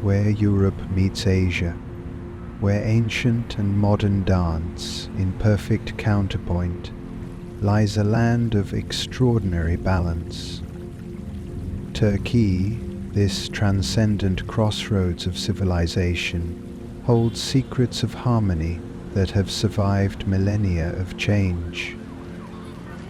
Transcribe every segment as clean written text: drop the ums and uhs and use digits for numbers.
where Europe meets Asia, where ancient and modern dance in perfect counterpoint, lies a land of extraordinary balance. Turkey, this transcendent crossroads of civilization, holds secrets of harmony that have survived millennia of change.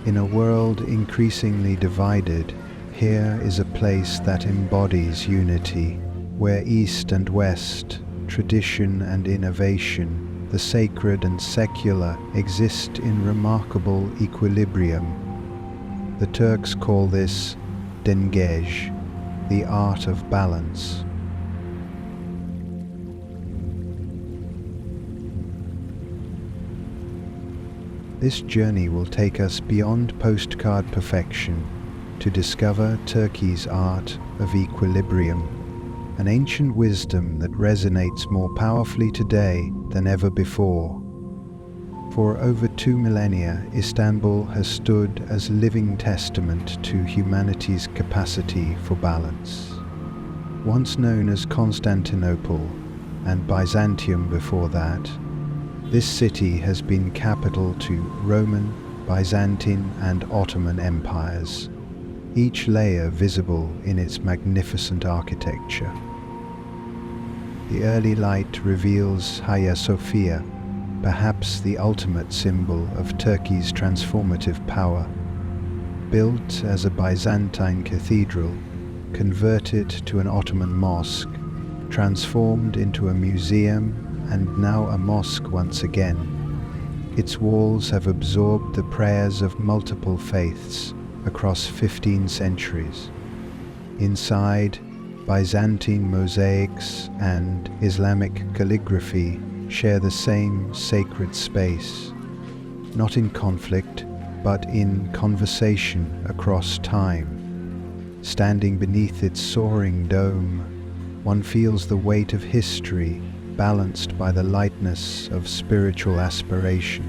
In a world increasingly divided, here is a place that embodies unity, where East and West, tradition and innovation, the sacred and secular, exist in remarkable equilibrium. The Turks call this dengej, the art of balance. This journey will take us beyond postcard perfection to discover Turkey's art of equilibrium, an ancient wisdom that resonates more powerfully today than ever before. For over 2 millennia, Istanbul has stood as living testament to humanity's capacity for balance. Once known as Constantinople and Byzantium before that, this city has been capital to Roman, Byzantine and Ottoman empires, each layer visible in its magnificent architecture. The early light reveals Hagia Sophia, perhaps the ultimate symbol of Turkey's transformative power. Built as a Byzantine cathedral, converted to an Ottoman mosque, transformed into a museum and now a mosque once again. Its walls have absorbed the prayers of multiple faiths across 15 centuries. Inside, Byzantine mosaics and Islamic calligraphy share the same sacred space, not in conflict, but in conversation across time. Standing beneath its soaring dome, one feels the weight of history balanced by the lightness of spiritual aspiration.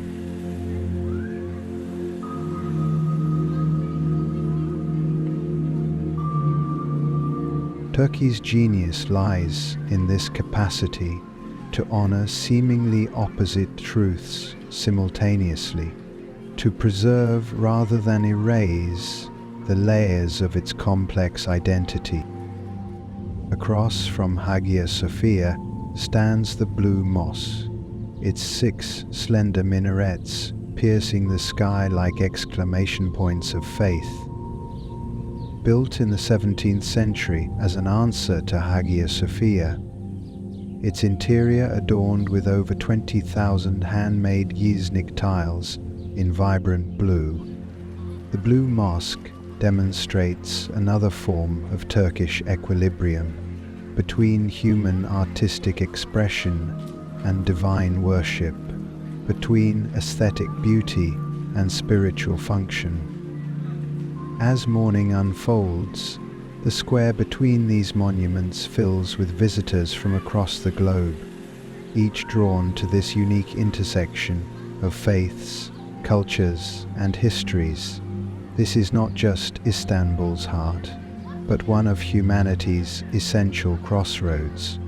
Turkey's genius lies in this capacity to honor seemingly opposite truths simultaneously, to preserve rather than erase the layers of its complex identity. Across from Hagia Sophia stands the Blue Mosque, its 6 slender minarets piercing the sky like exclamation points of faith. Built in the 17th century as an answer to Hagia Sophia, its interior adorned with over 20,000 handmade Izmir tiles in vibrant blue. The Blue Mosque demonstrates another form of Turkish equilibrium between human artistic expression and divine worship, between aesthetic beauty and spiritual function. As morning unfolds, the square between these monuments fills with visitors from across the globe, each drawn to this unique intersection of faiths, cultures, and histories. This is not just Istanbul's heart, but one of humanity's essential crossroads.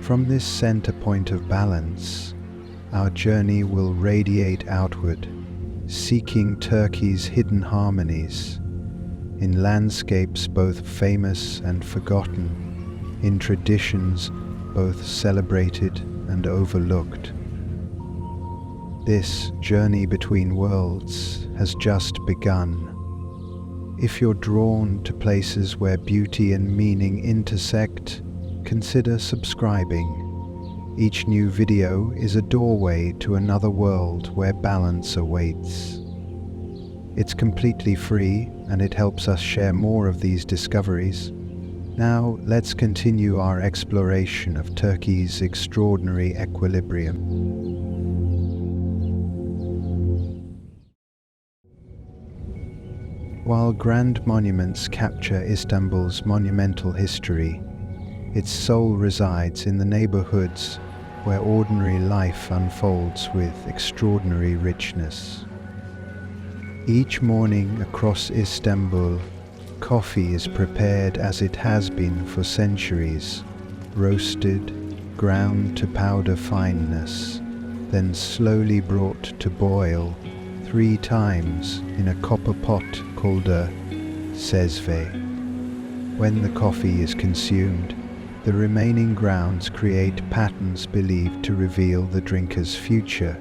From this center point of balance, our journey will radiate outward, seeking Turkey's hidden harmonies, in landscapes both famous and forgotten, in traditions both celebrated and overlooked. This journey between worlds has just begun. If you're drawn to places where beauty and meaning intersect, consider subscribing. Each new video is a doorway to another world where balance awaits. It's completely free and it helps us share more of these discoveries. Now let's continue our exploration of Turkey's extraordinary equilibrium. While grand monuments capture Istanbul's monumental history, its soul resides in the neighborhoods where ordinary life unfolds with extraordinary richness. Each morning across Istanbul, coffee is prepared as it has been for centuries, roasted, ground to powder fineness, then slowly brought to boil 3 times in a copper pot called a sezve. When the coffee is consumed, the remaining grounds create patterns believed to reveal the drinker's future.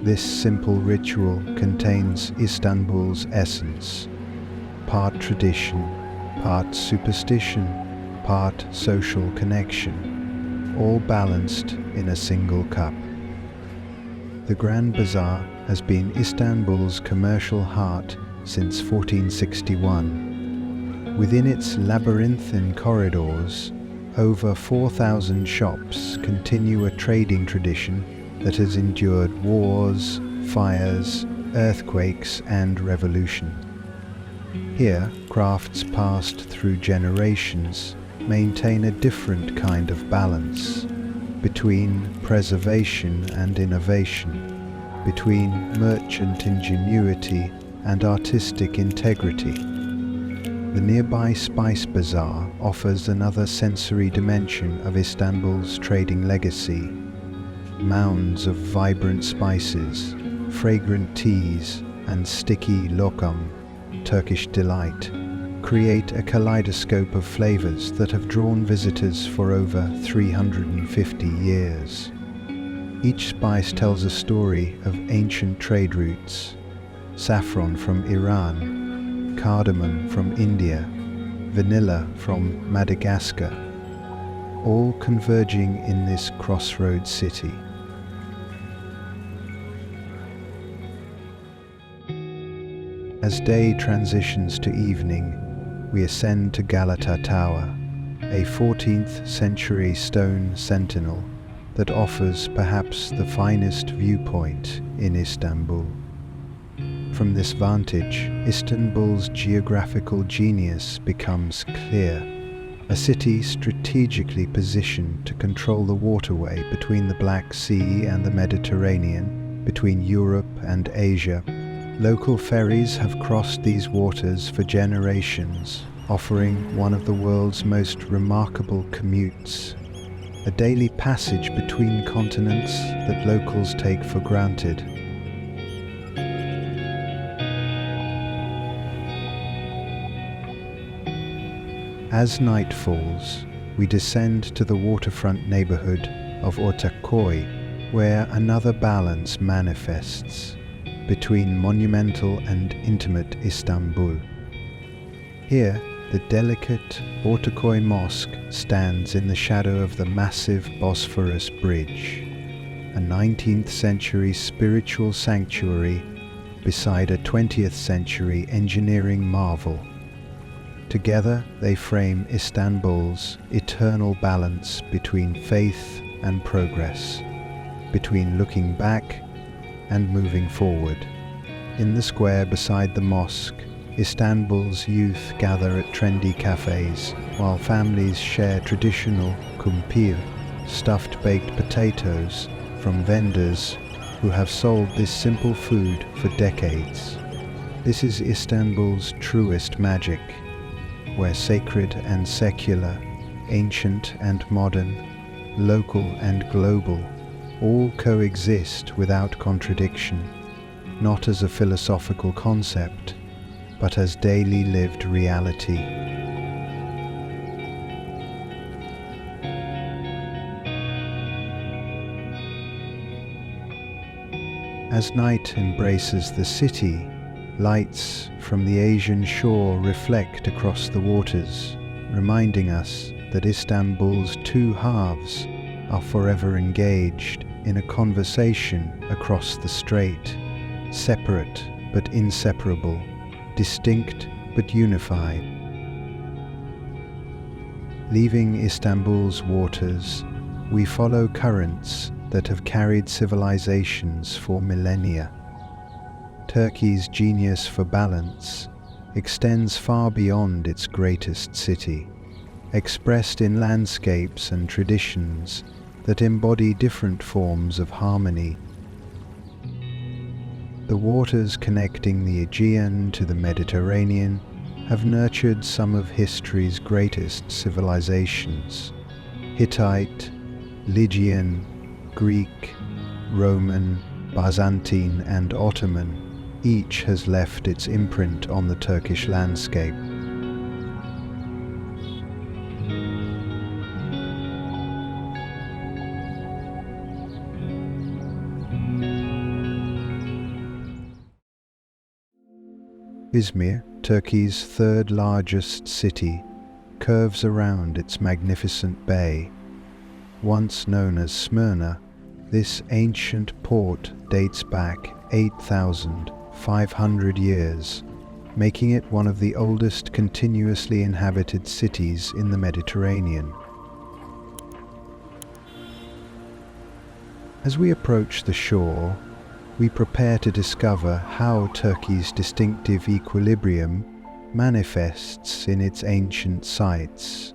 This simple ritual contains Istanbul's essence, part tradition, part superstition, part social connection, all balanced in a single cup. The Grand Bazaar has been Istanbul's commercial heart since 1461. Within its labyrinthine corridors, over 4,000 shops continue a trading tradition that has endured wars, fires, earthquakes, and revolution. Here, crafts passed through generations maintain a different kind of balance between preservation and innovation, between merchant ingenuity and artistic integrity. The nearby Spice Bazaar offers another sensory dimension of Istanbul's trading legacy. Mounds of vibrant spices, fragrant teas, and sticky lokum, Turkish delight, create a kaleidoscope of flavors that have drawn visitors for over 350 years. Each spice tells a story of ancient trade routes: saffron from Iran, cardamom from India, vanilla from Madagascar, all converging in this crossroads city. As day transitions to evening, we ascend to Galata Tower, a 14th century stone sentinel that offers perhaps the finest viewpoint in Istanbul. From this vantage, Istanbul's geographical genius becomes clear. A city strategically positioned to control the waterway between the Black Sea and the Mediterranean, between Europe and Asia. Local ferries have crossed these waters for generations, offering one of the world's most remarkable commutes, a daily passage between continents that locals take for granted. As night falls, we descend to the waterfront neighborhood of Ortaköy, where another balance manifests between monumental and intimate Istanbul. Here, the delicate Ortaköy Mosque stands in the shadow of the massive Bosphorus Bridge, a 19th century spiritual sanctuary beside a 20th century engineering marvel. Together, they frame Istanbul's eternal balance between faith and progress, between looking back and moving forward. In the square beside the mosque, Istanbul's youth gather at trendy cafes, while families share traditional kumpir, stuffed baked potatoes, from vendors who have sold this simple food for decades. This is Istanbul's truest magic, where sacred and secular, ancient and modern, local and global, all coexist without contradiction, not as a philosophical concept, but as daily lived reality. As night embraces the city, lights from the Asian shore reflect across the waters, reminding us that Istanbul's two halves are forever engaged in a conversation across the strait, separate but inseparable, distinct but unified. Leaving Istanbul's waters, we follow currents that have carried civilizations for millennia. Turkey's genius for balance extends far beyond its greatest city, expressed in landscapes and traditions that embody different forms of harmony. The waters connecting the Aegean to the Mediterranean have nurtured some of history's greatest civilizations. Hittite, Lydian, Greek, Roman, Byzantine and Ottoman, each has left its imprint on the Turkish landscape. Izmir, Turkey's third largest city, curves around its magnificent bay. Once known as Smyrna, this ancient port dates back 8,500 years, making it one of the oldest continuously inhabited cities in the Mediterranean. As we approach the shore, we prepare to discover how Turkey's distinctive equilibrium manifests in its ancient sites,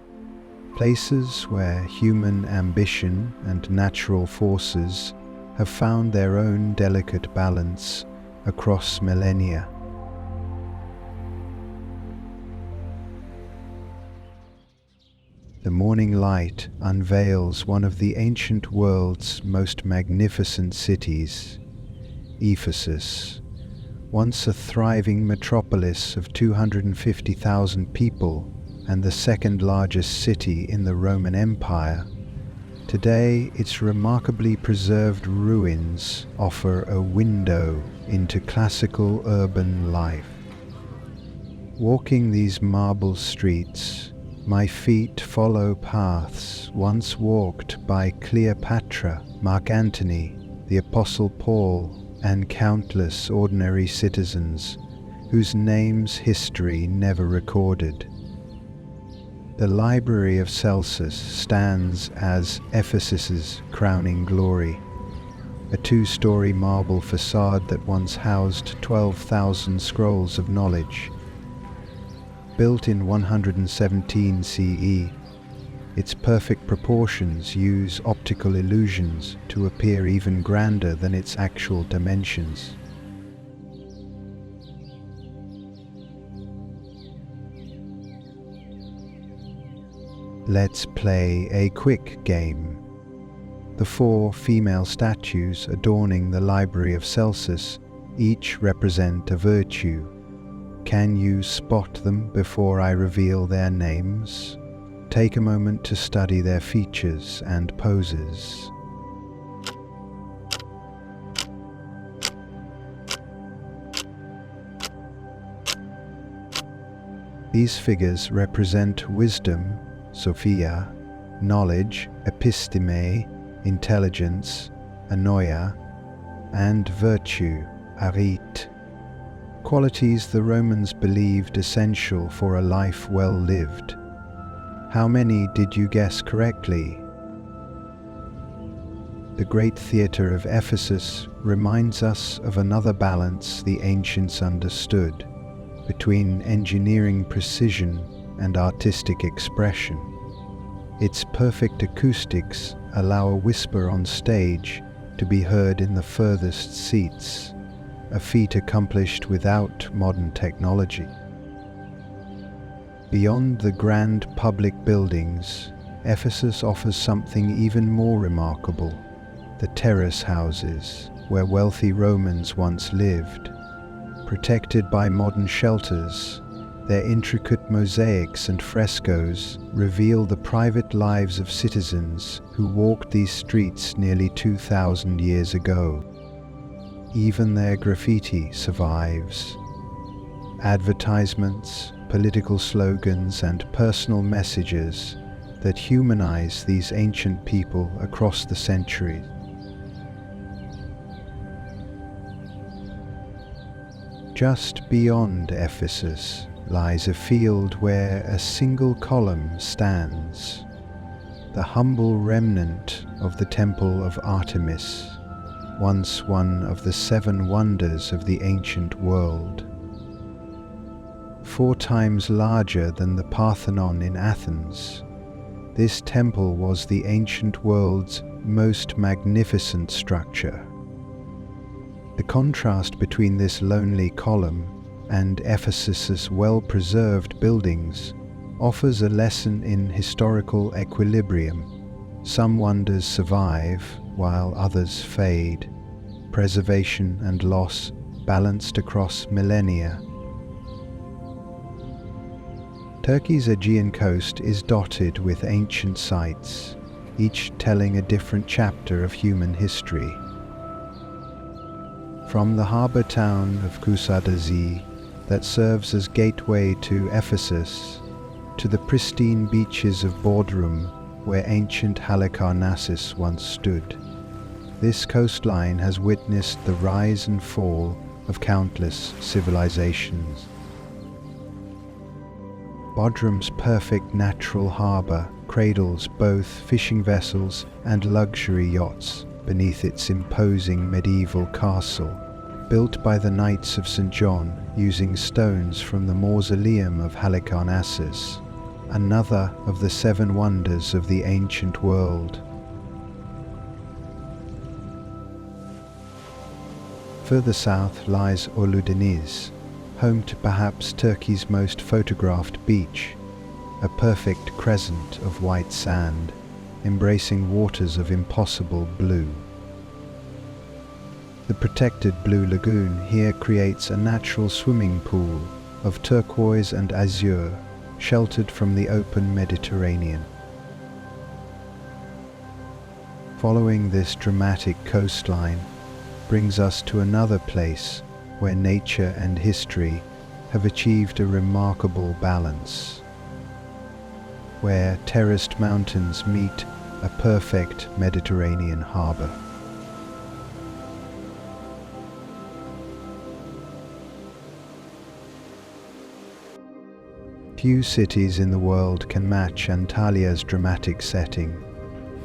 places where human ambition and natural forces have found their own delicate balance across millennia. The morning light unveils one of the ancient world's most magnificent cities, Ephesus, once a thriving metropolis of 250,000 people and the second largest city in the Roman Empire. Today, its remarkably preserved ruins offer a window into classical urban life. Walking these marble streets, my feet follow paths once walked by Cleopatra, Mark Antony, the Apostle Paul, and countless ordinary citizens whose names history never recorded. The Library of Celsus stands as Ephesus's crowning glory, a two-story marble facade that once housed 12,000 scrolls of knowledge. Built in 117 CE, its perfect proportions use optical illusions to appear even grander than its actual dimensions. Let's play a quick game. The 4 female statues adorning the Library of Celsus each represent a virtue. Can you spot them before I reveal their names? Take a moment to study their features and poses. These figures represent wisdom, Sophia, knowledge, episteme, intelligence, anoia, and virtue, Ararat, qualities the Romans believed essential for a life well lived. How many did you guess correctly? The great theatre of Ephesus reminds us of another balance the ancients understood, between engineering precision and artistic expression. Its perfect acoustics allow a whisper on stage to be heard in the furthest seats, a feat accomplished without modern technology. Beyond the grand public buildings, Ephesus offers something even more remarkable: the terrace houses, where wealthy Romans once lived. Protected by modern shelters, their intricate mosaics and frescoes reveal the private lives of citizens who walked these streets nearly 2,000 years ago. Even their graffiti survives. Advertisements, political slogans, and personal messages that humanize these ancient people across the centuries. Just beyond Ephesus lies a field where a single column stands, the humble remnant of the temple of Artemis, once one of the 7 wonders of the ancient world. 4 times larger than the Parthenon in Athens, this temple was the ancient world's most magnificent structure. The contrast between this lonely column and Ephesus's well-preserved buildings offers a lesson in historical equilibrium. Some wonders survive while others fade, preservation and loss balanced across millennia. Turkey's Aegean coast is dotted with ancient sites, each telling a different chapter of human history. From the harbour town of Kusadasi that serves as gateway to Ephesus, to the pristine beaches of Bodrum where ancient Halicarnassus once stood, this coastline has witnessed the rise and fall of countless civilizations. Bodrum's perfect natural harbour cradles both fishing vessels and luxury yachts beneath its imposing medieval castle, built by the Knights of St. John using stones from the mausoleum of Halicarnassus, another of the 7 wonders of the ancient world. Further south lies Ölüdeniz, home to perhaps Turkey's most photographed beach, a perfect crescent of white sand, embracing waters of impossible blue. The protected Blue Lagoon here creates a natural swimming pool of turquoise and azure, sheltered from the open Mediterranean. Following this dramatic coastline brings us to another place where nature and history have achieved a remarkable balance, where terraced mountains meet a perfect Mediterranean harbour. Few cities in the world can match Antalya's dramatic setting,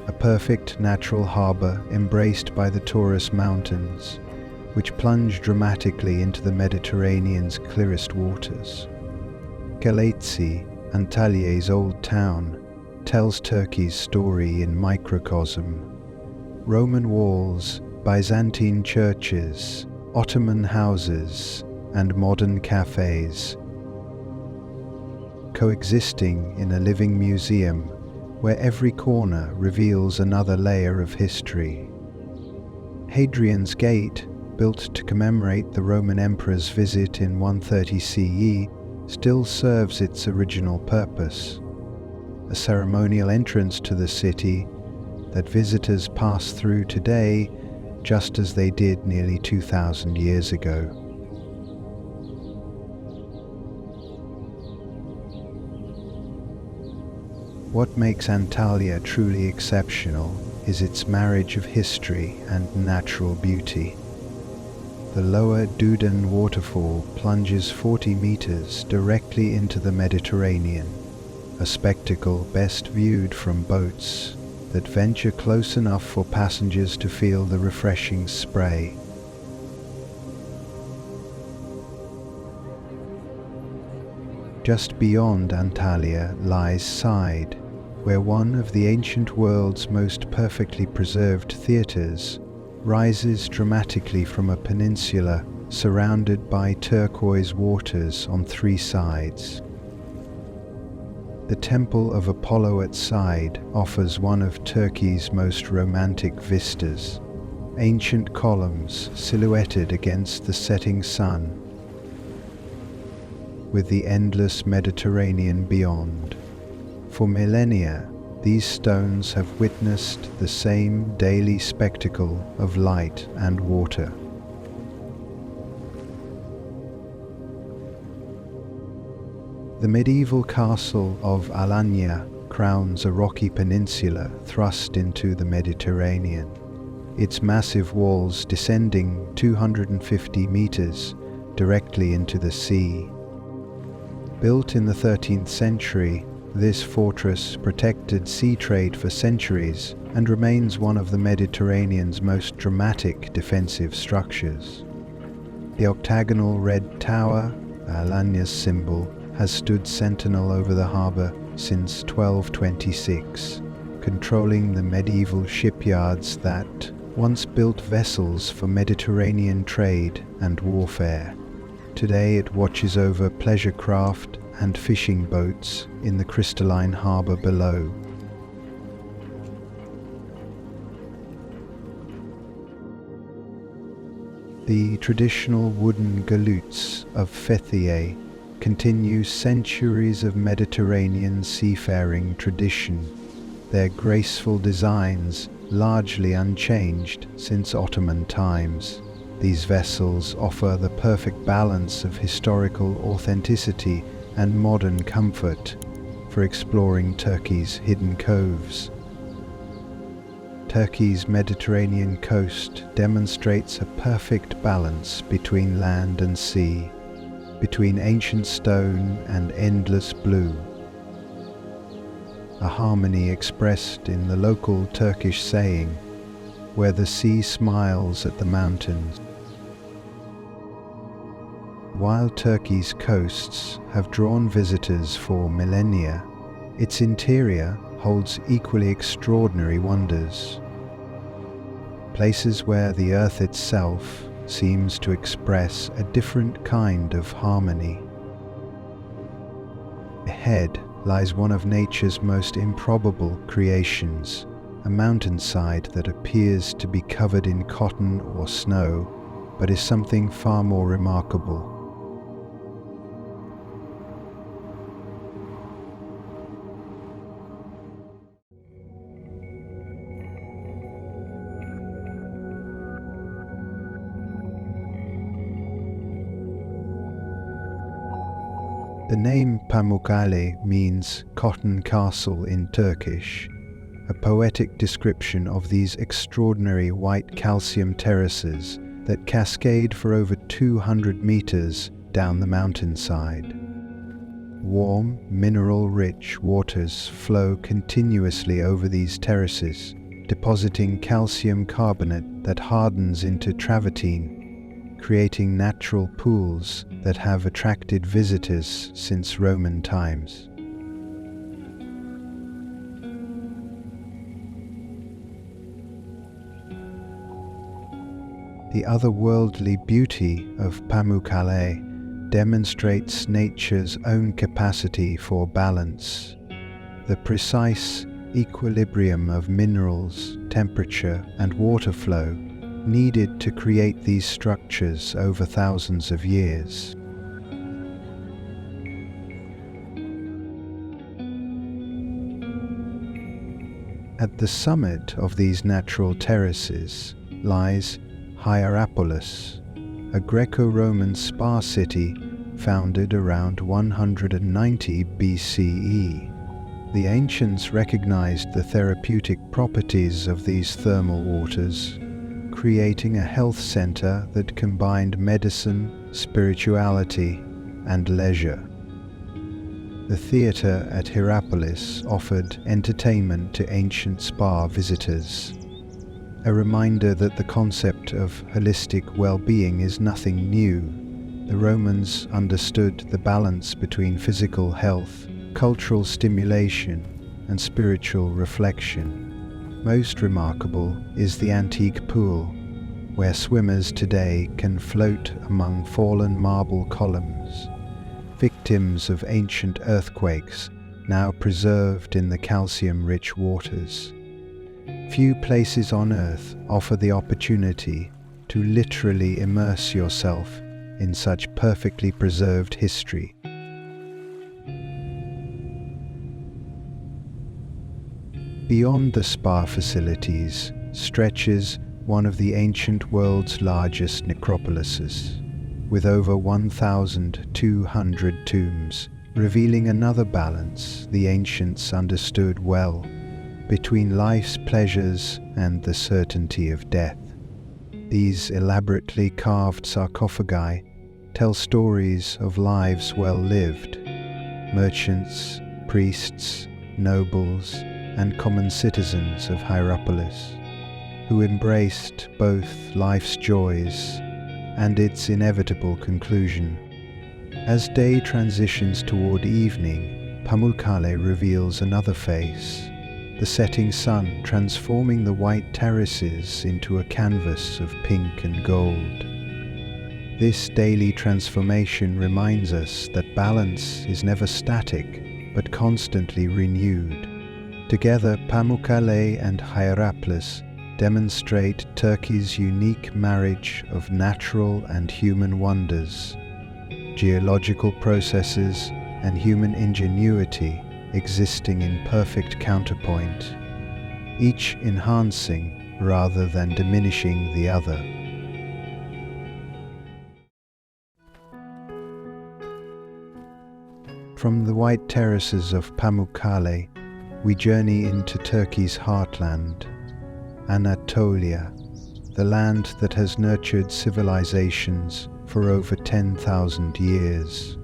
a perfect natural harbour embraced by the Taurus Mountains, which plunge dramatically into the Mediterranean's clearest waters. Galata, Antalya's old town, tells Turkey's story in microcosm. Roman walls, Byzantine churches, Ottoman houses, and modern cafes, coexisting in a living museum where every corner reveals another layer of history. Hadrian's Gate, built to commemorate the Roman emperor's visit in 130 CE, still serves its original purpose, a ceremonial entrance to the city that visitors pass through today just as they did nearly 2,000 years ago. What makes Antalya truly exceptional is its marriage of history and natural beauty. The lower Düden Waterfall plunges 40 meters directly into the Mediterranean, a spectacle best viewed from boats that venture close enough for passengers to feel the refreshing spray. Just beyond Antalya lies Side, where one of the ancient world's most perfectly preserved theatres rises dramatically from a peninsula surrounded by turquoise waters on 3 sides. The Temple of Apollo at Side offers one of Turkey's most romantic vistas, ancient columns silhouetted against the setting sun, with the endless Mediterranean beyond. For millennia, these stones have witnessed the same daily spectacle of light and water. The medieval castle of Alanya crowns a rocky peninsula thrust into the Mediterranean, its massive walls descending 250 meters directly into the sea. Built in the 13th century, this fortress protected sea trade for centuries and remains one of the Mediterranean's most dramatic defensive structures. The octagonal red tower, Alanya's symbol, has stood sentinel over the harbour since 1226, controlling the medieval shipyards that once built vessels for Mediterranean trade and warfare. Today it watches over pleasure craft and fishing boats in the crystalline harbour below. The traditional wooden galoutes of Fethiye continue centuries of Mediterranean seafaring tradition, their graceful designs largely unchanged since Ottoman times. These vessels offer the perfect balance of historical authenticity and modern comfort for exploring Turkey's hidden coves. Turkey's Mediterranean coast demonstrates a perfect balance between land and sea, between ancient stone and endless blue. A harmony expressed in the local Turkish saying, "Where the sea smiles at the mountains." While Turkey's coasts have drawn visitors for millennia, its interior holds equally extraordinary wonders. Places where the earth itself seems to express a different kind of harmony. Ahead lies one of nature's most improbable creations, a mountainside that appears to be covered in cotton or snow, but is something far more remarkable. The name Pamukkale means cotton castle in Turkish, a poetic description of these extraordinary white calcium terraces that cascade for over 200 meters down the mountainside. Warm, mineral-rich waters flow continuously over these terraces, depositing calcium carbonate that hardens into travertine, creating natural pools that have attracted visitors since Roman times. The otherworldly beauty of Pamukkale demonstrates nature's own capacity for balance. The precise equilibrium of minerals, temperature, and water flow needed to create these structures over thousands of years. At the summit of these natural terraces lies Hierapolis, a Greco-Roman spa city founded around 190 BCE. The ancients recognized the therapeutic properties of these thermal waters, creating a health center that combined medicine, spirituality, and leisure. The theatre at Hierapolis offered entertainment to ancient spa visitors, a reminder that the concept of holistic well-being is nothing new. The Romans understood the balance between physical health, cultural stimulation, and spiritual reflection. Most remarkable is the antique pool, where swimmers today can float among fallen marble columns, victims of ancient earthquakes now preserved in the calcium-rich waters. Few places on earth offer the opportunity to literally immerse yourself in such perfectly preserved history. Beyond the spa facilities stretches one of the ancient world's largest necropolises, with over 1,200 tombs, revealing another balance the ancients understood well between life's pleasures and the certainty of death. These elaborately carved sarcophagi tell stories of lives well lived. Merchants, priests, nobles, and common citizens of Hierapolis, who embraced both life's joys and its inevitable conclusion. As day transitions toward evening, Pamukkale reveals another face, the setting sun transforming the white terraces into a canvas of pink and gold. This daily transformation reminds us that balance is never static, but constantly renewed. Together, Pamukkale and Hierapolis demonstrate Turkey's unique marriage of natural and human wonders, geological processes and human ingenuity existing in perfect counterpoint, each enhancing rather than diminishing the other. From the white terraces of Pamukkale, we journey into Turkey's heartland, Anatolia, the land that has nurtured civilizations for over 10,000 years.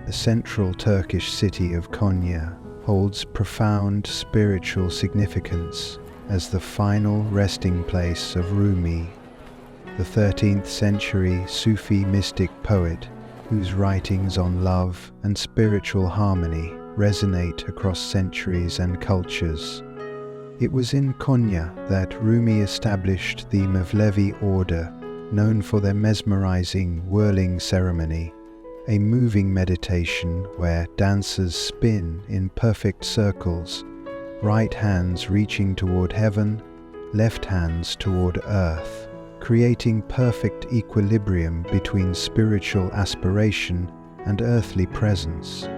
The central Turkish city of Konya holds profound spiritual significance as the final resting place of Rumi, the 13th century Sufi mystic poet whose writings on love and spiritual harmony resonate across centuries and cultures. It was in Konya that Rumi established the Mevlevi order, known for their mesmerizing whirling ceremony, a moving meditation where dancers spin in perfect circles, right hands reaching toward heaven, left hands toward earth, creating perfect equilibrium between spiritual aspiration and earthly presence.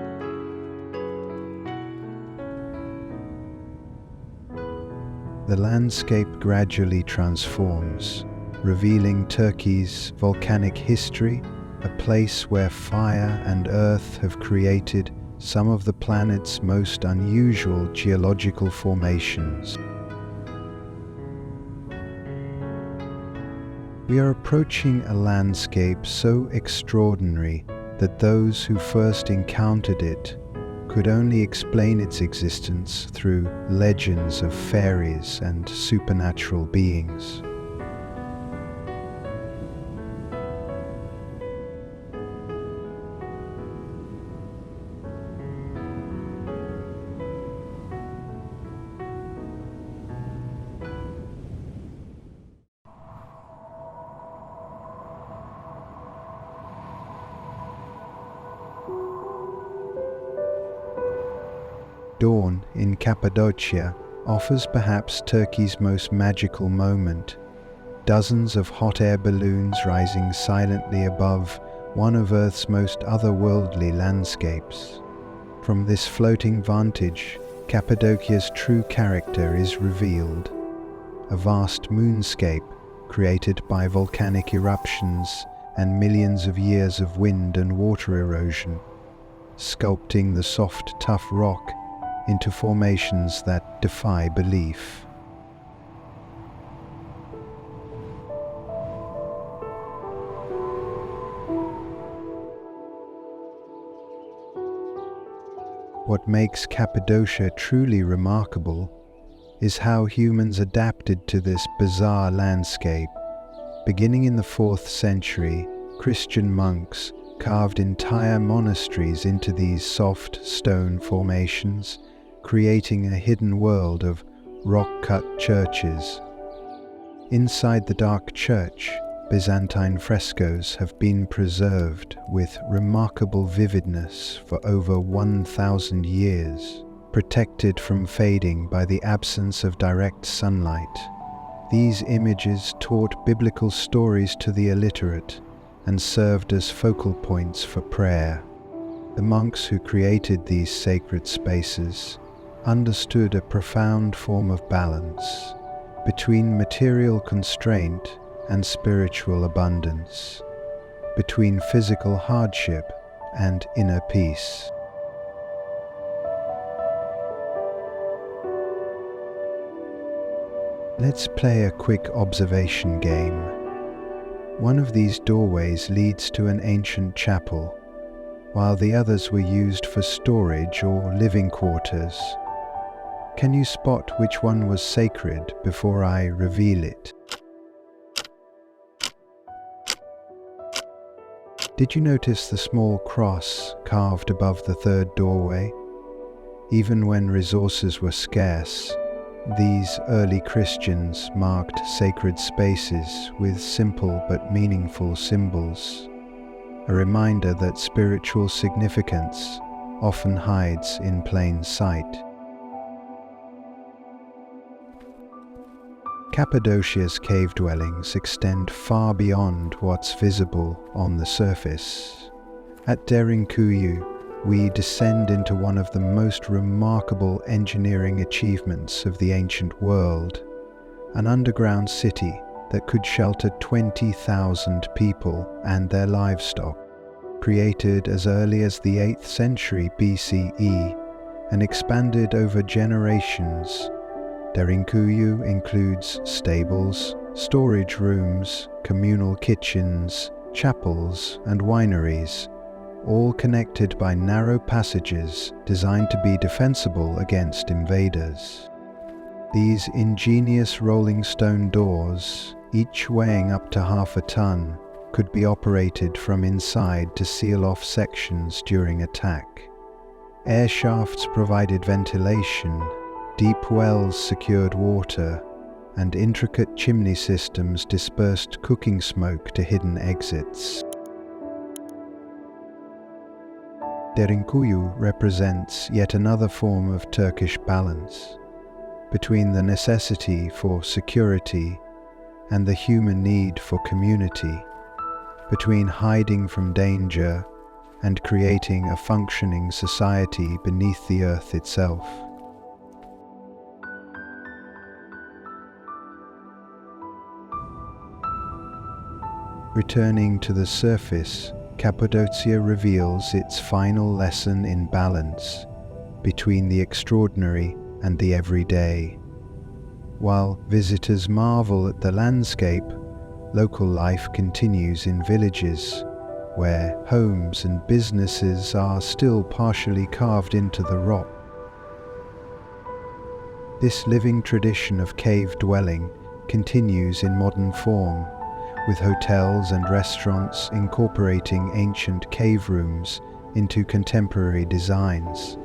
The landscape gradually transforms, revealing Turkey's volcanic history, a place where fire and earth have created some of the planet's most unusual geological formations. We are approaching a landscape so extraordinary that those who first encountered it could only explain its existence through legends of fairies and supernatural beings. Dawn in Cappadocia offers perhaps Turkey's most magical moment. Dozens of hot air balloons rising silently above one of Earth's most otherworldly landscapes. From this floating vantage, Cappadocia's true character is revealed. A vast moonscape created by volcanic eruptions and millions of years of wind and water erosion, sculpting the soft, tough rock into formations that defy belief. What makes Cappadocia truly remarkable is how humans adapted to this bizarre landscape. Beginning in the 4th century, Christian monks carved entire monasteries into these soft stone formations, creating a hidden world of rock-cut churches. Inside the dark church, Byzantine frescoes have been preserved with remarkable vividness for over 1,000 years, protected from fading by the absence of direct sunlight. These images taught biblical stories to the illiterate and served as focal points for prayer. The monks who created these sacred spaces understood a profound form of balance between material constraint and spiritual abundance, between physical hardship and inner peace. Let's play a quick observation game. One of these doorways leads to an ancient chapel, while the others were used for storage or living quarters. Can you spot which one was sacred before I reveal it? Did you notice the small cross carved above the third doorway? Even when resources were scarce, These early Christians marked sacred spaces with simple but meaningful symbols, a reminder that spiritual significance often hides in plain sight. Cappadocia's cave dwellings extend far beyond what's visible on the surface. At Derinkuyu, we descend into one of the most remarkable engineering achievements of the ancient world, an underground city that could shelter 20,000 people and their livestock, created as early as the 8th century BCE and expanded over generations. Derinkuyu includes stables, storage rooms, communal kitchens, chapels, and wineries, all connected by narrow passages designed to be defensible against invaders. These ingenious rolling stone doors, each weighing up to half a ton, could be operated from inside to seal off sections during attack. Air shafts provided ventilation, deep wells secured water, and intricate chimney systems dispersed cooking smoke to hidden exits. Derinkuyu represents yet another form of Turkish balance between the necessity for security and the human need for community, between hiding from danger and creating a functioning society beneath the earth itself. Returning to the surface, Cappadocia reveals its final lesson in balance between the extraordinary and the everyday. While visitors marvel at the landscape, local life continues in villages, where homes and businesses are still partially carved into the rock. This living tradition of cave dwelling continues in modern form, with hotels and restaurants incorporating ancient cave rooms into contemporary designs.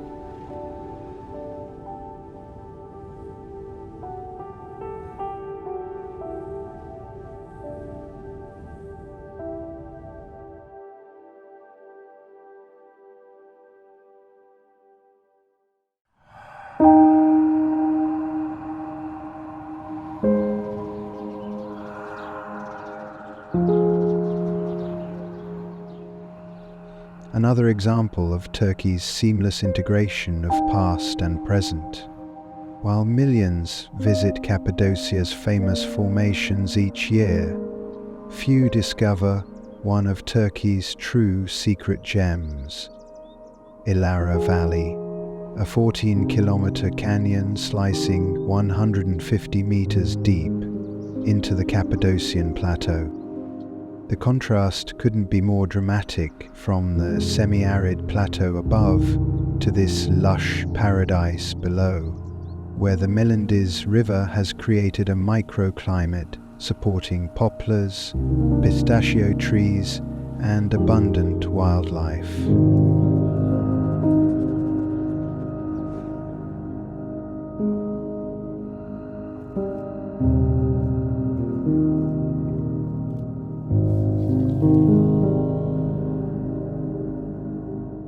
Another example of Turkey's seamless integration of past and present. While millions visit Cappadocia's famous formations each year, few discover one of Turkey's true secret gems, Ihlara Valley, a 14-kilometer canyon slicing 150 meters deep into the Cappadocian Plateau. The contrast couldn't be more dramatic, from the semi-arid plateau above to this lush paradise below, where the Melendez River has created a microclimate supporting poplars, pistachio trees, and abundant wildlife.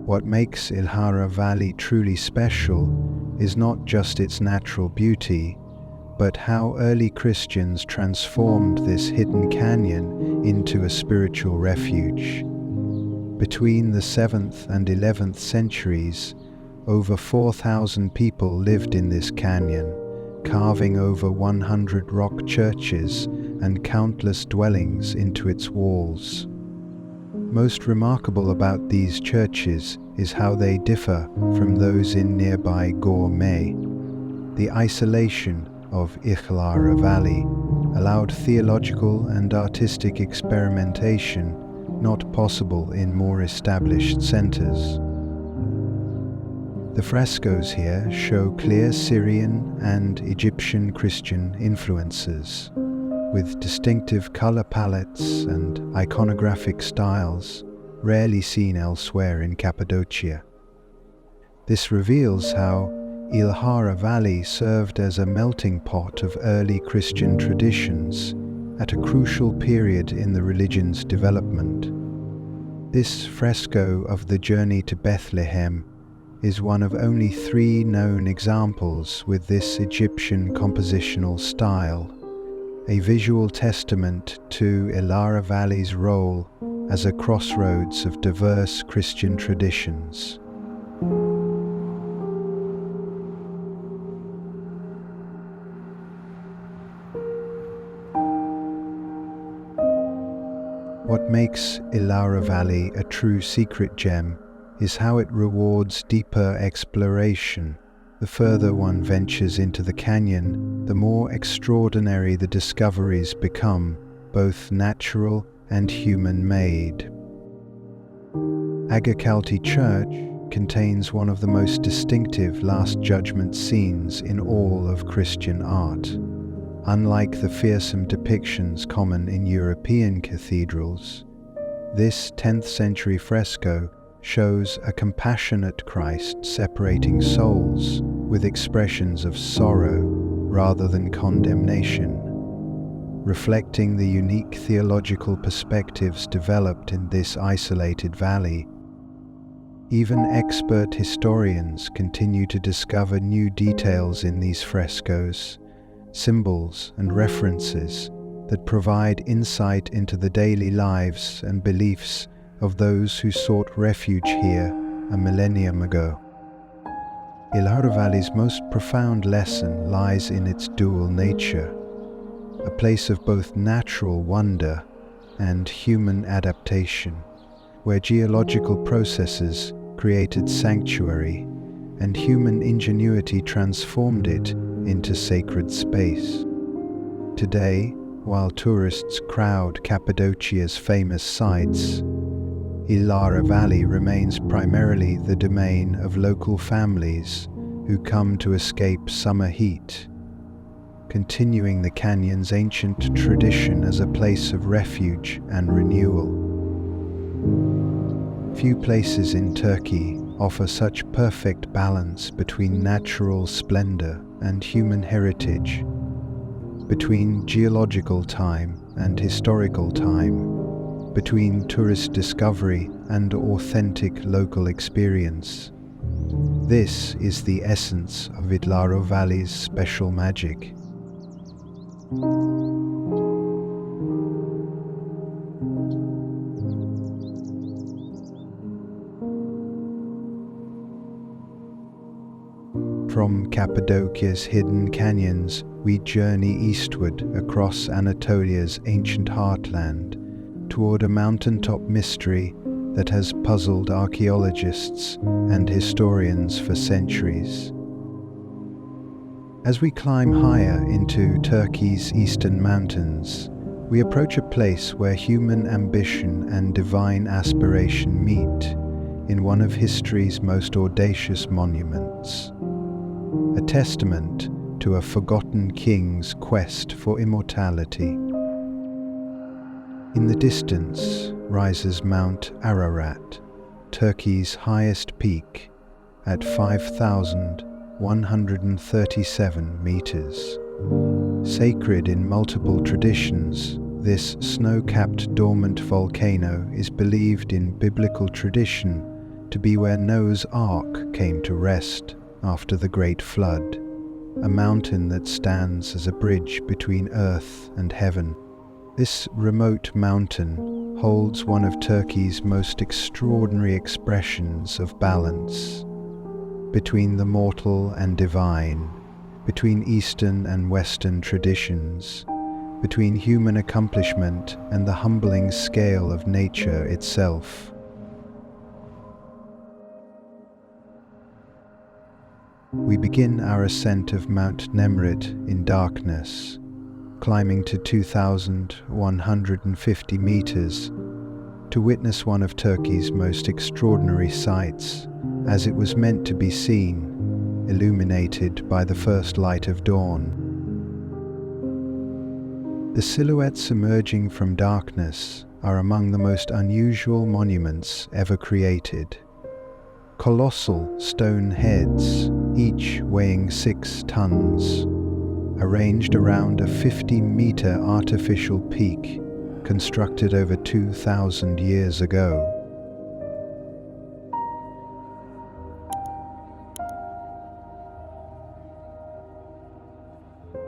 What makes Ihlara Valley truly special is not just its natural beauty, but how early Christians transformed this hidden canyon into a spiritual refuge. Between the 7th and 11th centuries, over 4,000 people lived in this canyon, carving over 100 rock churches and countless dwellings into its walls. Most remarkable about these churches is how they differ from those in nearby Göreme. The isolation of Ihlara Valley allowed theological and artistic experimentation not possible in more established centers. The frescoes here show clear Syrian and Egyptian Christian influences, with distinctive color palettes and iconographic styles rarely seen elsewhere in Cappadocia. This reveals how Ihlara Valley served as a melting pot of early Christian traditions at a crucial period in the religion's development. This fresco of the journey to Bethlehem is one of only 3 known examples with this Egyptian compositional style, a visual testament to Ihlara Valley's role as a crossroads of diverse Christian traditions. What makes Ihlara Valley a true secret gem is how it rewards deeper exploration. The further one ventures into the canyon, the more extraordinary the discoveries become, both natural and human-made. Pamukkale Church contains one of the most distinctive Last Judgment scenes in all of Christian art. Unlike the fearsome depictions common in European cathedrals, this 10th century fresco shows a compassionate Christ separating souls with expressions of sorrow rather than condemnation, reflecting the unique theological perspectives developed in this isolated valley. Even expert historians continue to discover new details in these frescoes, symbols and references that provide insight into the daily lives and beliefs of those who sought refuge here a millennium ago. Ihlara Valley's most profound lesson lies in its dual nature, a place of both natural wonder and human adaptation, where geological processes created sanctuary and human ingenuity transformed it into sacred space. Today, while tourists crowd Cappadocia's famous sites, Ihlara Valley remains primarily the domain of local families who come to escape summer heat, continuing the canyon's ancient tradition as a place of refuge and renewal. Few places in Turkey offer such perfect balance between natural splendor and human heritage, between geological time and historical time, between tourist discovery and authentic local experience. This is the essence of Ihlara Valley's special magic. From Cappadocia's hidden canyons, we journey eastward across Anatolia's ancient heartland toward a mountaintop mystery that has puzzled archaeologists and historians for centuries. As we climb higher into Turkey's eastern mountains, we approach a place where human ambition and divine aspiration meet in one of history's most audacious monuments, a testament to a forgotten king's quest for immortality. In the distance rises Mount Ararat, Turkey's highest peak, at 5,137 meters. Sacred in multiple traditions, this snow-capped dormant volcano is believed in biblical tradition to be where Noah's Ark came to rest after the Great Flood, a mountain that stands as a bridge between earth and heaven. This remote mountain holds one of Turkey's most extraordinary expressions of balance between the mortal and divine, between Eastern and Western traditions, between human accomplishment and the humbling scale of nature itself. We begin our ascent of Mount Nemrut in darkness, climbing to 2,150 meters to witness one of Turkey's most extraordinary sights, as it was meant to be seen, illuminated by the first light of dawn. The silhouettes emerging from darkness are among the most unusual monuments ever created. Colossal stone heads, each weighing 6 tons, arranged around a 50-meter artificial peak constructed over 2,000 years ago.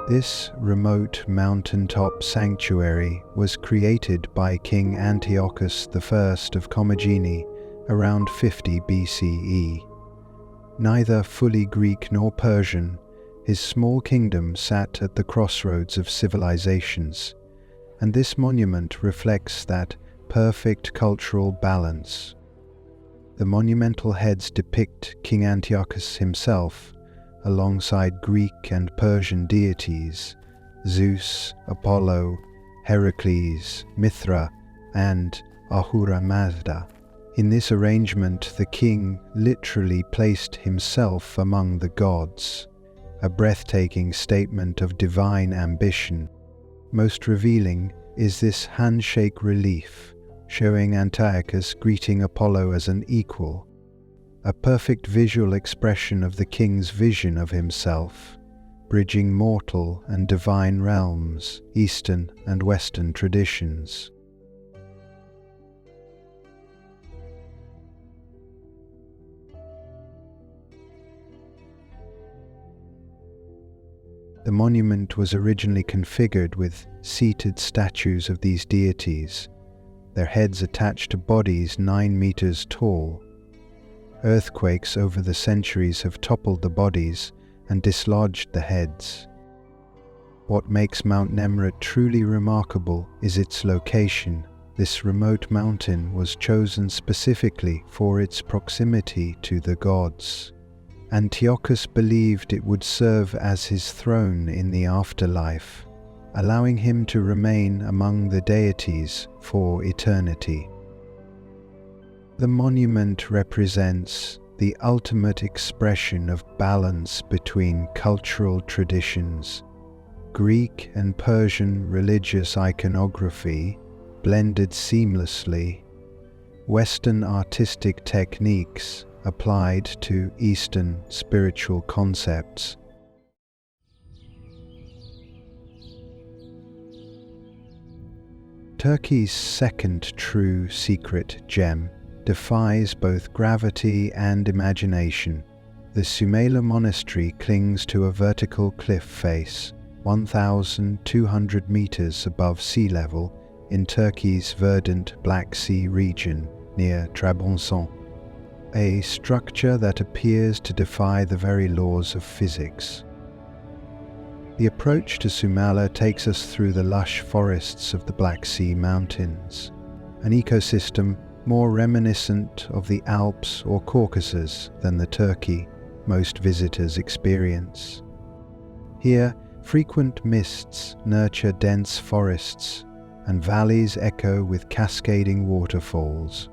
This remote mountaintop sanctuary was created by King Antiochus I of Commagene around 50 BCE. Neither fully Greek nor Persian, his small kingdom sat at the crossroads of civilizations, and this monument reflects that perfect cultural balance. The monumental heads depict King Antiochus himself, alongside Greek and Persian deities, Zeus, Apollo, Heracles, Mithra, and Ahura Mazda. In this arrangement, the king literally placed himself among the gods, a breathtaking statement of divine ambition. Most revealing is this handshake relief, showing Antiochus greeting Apollo as an equal, a perfect visual expression of the king's vision of himself, bridging mortal and divine realms, Eastern and Western traditions. The monument was originally configured with seated statues of these deities, their heads attached to bodies 9 meters tall. Earthquakes over the centuries have toppled the bodies and dislodged the heads. What makes Mount Nemrut truly remarkable is its location. This remote mountain was chosen specifically for its proximity to the gods. Antiochus believed it would serve as his throne in the afterlife, allowing him to remain among the deities for eternity. The monument represents the ultimate expression of balance between cultural traditions. Greek and Persian religious iconography blended seamlessly, Western artistic techniques applied to Eastern spiritual concepts. Turkey's second true secret gem defies both gravity and imagination. The Sumela Monastery clings to a vertical cliff face, 1,200 meters above sea level, in Turkey's verdant Black Sea region near Trabzon, a structure that appears to defy the very laws of physics. The approach to Sumela takes us through the lush forests of the Black Sea Mountains, an ecosystem more reminiscent of the Alps or Caucasus than the Turkey most visitors experience. Here, frequent mists nurture dense forests, and valleys echo with cascading waterfalls.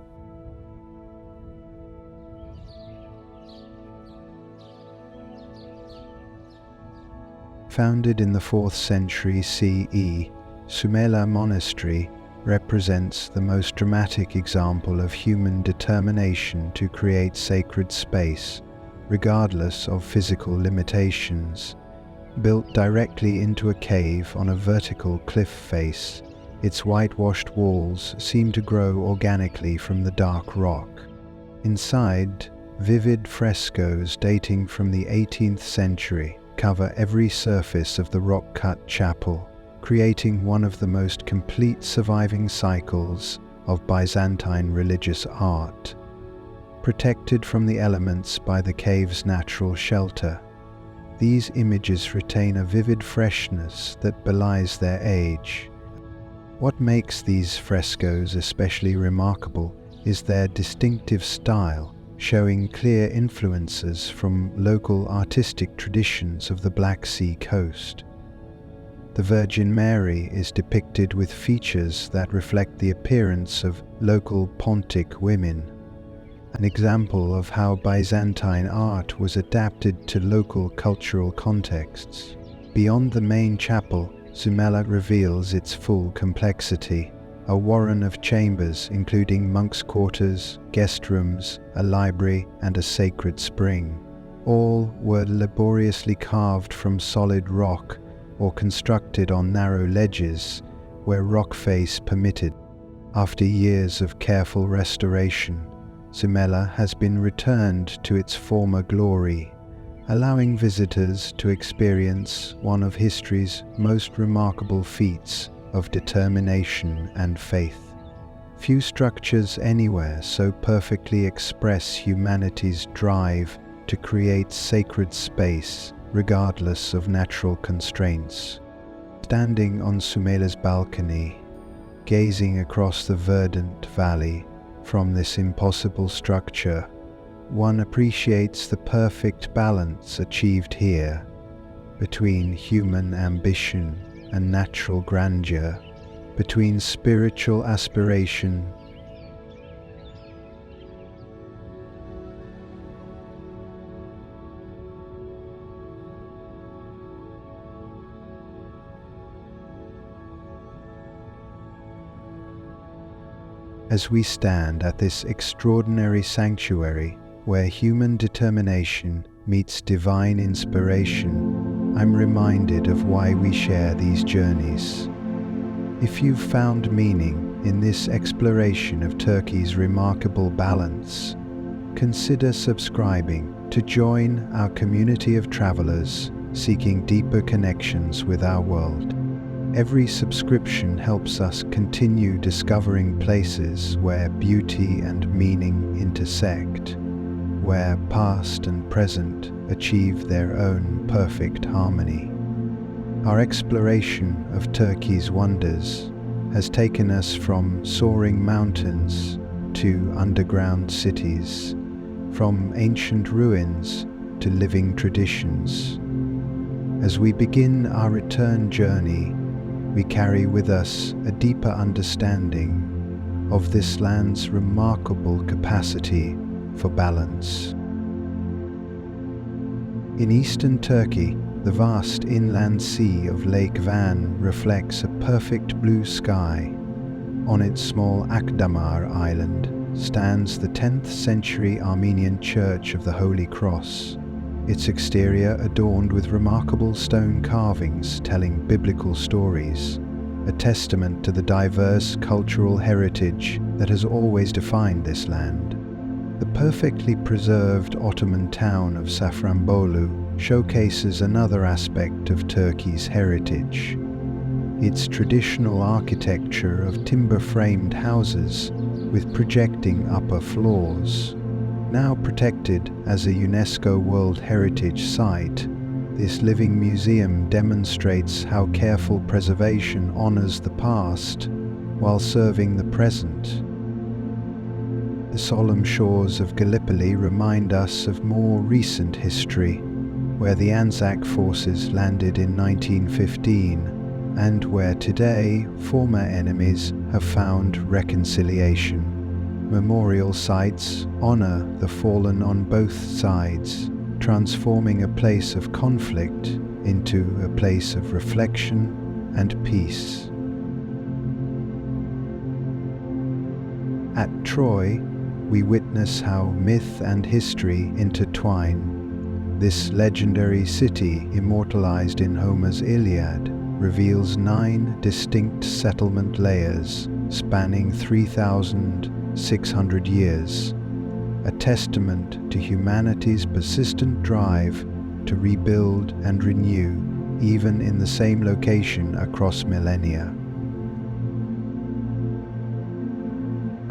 Founded in the 4th century CE, Sumela Monastery represents the most dramatic example of human determination to create sacred space, regardless of physical limitations. Built directly into a cave on a vertical cliff face, its whitewashed walls seem to grow organically from the dark rock. Inside, vivid frescoes dating from the 18th century cover every surface of the rock-cut chapel, creating one of the most complete surviving cycles of Byzantine religious art. Protected from the elements by the cave's natural shelter, these images retain a vivid freshness that belies their age. What makes these frescoes especially remarkable is their distinctive style, showing clear influences from local artistic traditions of the Black Sea coast. The Virgin Mary is depicted with features that reflect the appearance of local Pontic women, an example of how Byzantine art was adapted to local cultural contexts. Beyond the main chapel, Sumela reveals its full complexity, a warren of chambers including monks' quarters, guest rooms, a library, and a sacred spring. All were laboriously carved from solid rock or constructed on narrow ledges where rock face permitted. After years of careful restoration, Sumela has been returned to its former glory, allowing visitors to experience one of history's most remarkable feats of determination and faith. Few structures anywhere so perfectly express humanity's drive to create sacred space regardless of natural constraints. Standing on Sumela's balcony, gazing across the verdant valley from this impossible structure, one appreciates the perfect balance achieved here between human ambition and natural grandeur, between spiritual aspiration as we stand at this extraordinary sanctuary where human determination meets divine inspiration, I'm reminded of why we share these journeys. If you've found meaning in this exploration of Turkey's remarkable balance, consider subscribing to join our community of travelers seeking deeper connections with our world. Every subscription helps us continue discovering places where beauty and meaning intersect, where past and present achieve their own perfect harmony. Our exploration of Turkey's wonders has taken us from soaring mountains to underground cities, from ancient ruins to living traditions. As we begin our return journey, we carry with us a deeper understanding of this land's remarkable capacity for balance. In eastern Turkey, the vast inland sea of Lake Van reflects a perfect blue sky. On its small Akdamar island stands the 10th century Armenian Church of the Holy Cross, its exterior adorned with remarkable stone carvings telling biblical stories, a testament to the diverse cultural heritage that has always defined this land. The perfectly preserved Ottoman town of Safranboulu showcases another aspect of Turkey's heritage. Its traditional architecture of timber-framed houses with projecting upper floors. Now protected as a UNESCO World Heritage Site, this living museum demonstrates how careful preservation honors the past while serving the present. The solemn shores of Gallipoli remind us of more recent history, where the Anzac forces landed in 1915 and where today former enemies have found reconciliation. Memorial sites honor the fallen on both sides, transforming a place of conflict into a place of reflection and peace. At Troy, we witness how myth and history intertwine. This legendary city, immortalized in Homer's Iliad, reveals 9 distinct settlement layers spanning 3,600 years, a testament to humanity's persistent drive to rebuild and renew, even in the same location across millennia.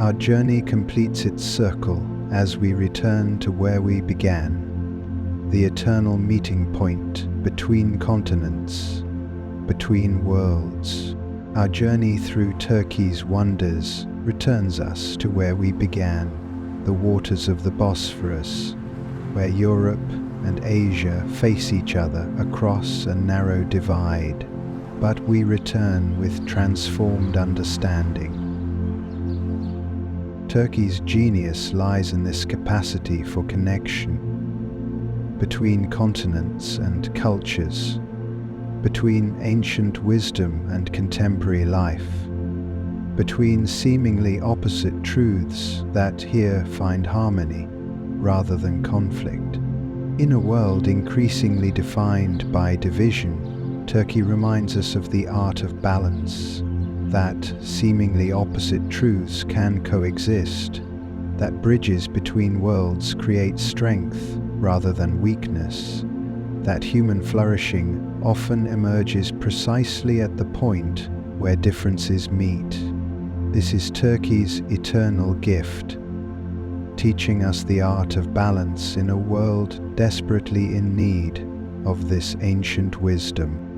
Our journey completes its circle as we return to where we began, the eternal meeting point between continents, between worlds. Our journey through Turkey's wonders returns us to where we began, the waters of the Bosphorus, where Europe and Asia face each other across a narrow divide, but we return with transformed understanding. Turkey's genius lies in this capacity for connection between continents and cultures, between ancient wisdom and contemporary life, between seemingly opposite truths that here find harmony rather than conflict. In a world increasingly defined by division, Turkey reminds us of the art of balance, that seemingly opposite truths can coexist, that bridges between worlds create strength rather than weakness, that human flourishing often emerges precisely at the point where differences meet. This is Turkey's eternal gift, teaching us the art of balance in a world desperately in need of this ancient wisdom.